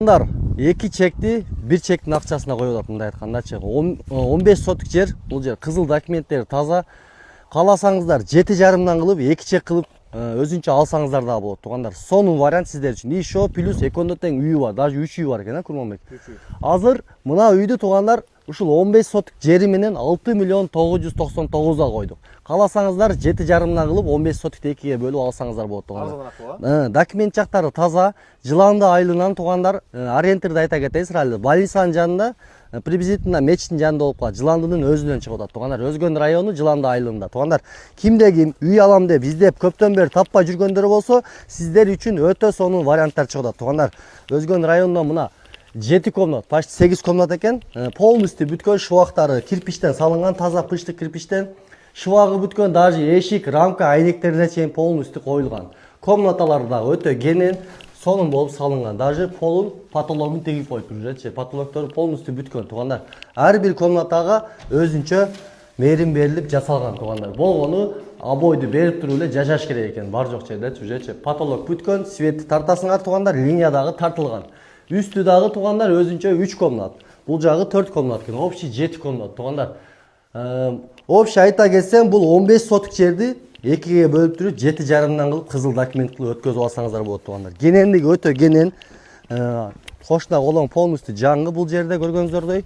Туугандар, эки чекти бир чектин акчасына коюп атат. Мындай айткандачы 15 соток жер, бул жер кызыл документтери таза. Кааласаңыздар 7,5 кылып, 2 чек кылып өзүнчө алсаңыздар да болот. Туугандар, сонун вариант сиздер үчүн. Ишо плюс экондо тең үйү бар, даже 3 үй бар экен, Курманбек. Азыр мына үйдү туугандар ушул 15 соток жери менен 6 миллион 999 койдук. Кааласаңыздар 7,5 кылып 15 сотокты экиге бөлүп алсаңыздар болот туугандар. Документ жактары таза, Жыланды айылынан туугандар, ориентирди айта кетейин сразу. Больницанын жанында, приблизительно мечиттин жанында болуп калат. Жыландынын өзүнөн чыгып атат туугандар. Өзгөн району Жыланды айылында. Туугандар, кимде ким үй алам деп издеп көптөн бери таппай жүргөндөр болсо, сиздер үчүн өтө сонун варианттар чыгып атат туугандар. Өзгөн районунда мына 7 комнат, почти 8 комнат экен. Полностью бүткөн швактары кирпичтен салынган, таза пыштык кирпичтен. Швагы бүткөн, даже эшик, рамка, айнектерине чейин полностью коюлган. Комнаталар да өтө кенен, сонун болуп салынган. Даже полун, потологун тегип коюп жүрөтчү. Потолоктору полностью бүткөн туугандар. Ар бир комнатага өзүнчө мээрим берилип жасалган туугандар. Болгону обойду берип туруп эле жашаш керек экен. Бар жок жерде жүрөтчү. Потолок бүткөн, светти тартасыңар туугандар, линия дагы тартылган. Үстү дагы туугандар өзүнчө 3 комнат. Бул жагы 4 комнат экен. Общий 7 комнат туугандар. Общий айта кетсем, бул 15 соток жерди экиге бөлүп туруп 7,5 кылып кызыл документ кылып өткөзүп алсаңыздар болот туугандар. Кенендиги өтө кенен. Кошуна колон полностью жаңы бул жерде көргөнүңүздөй.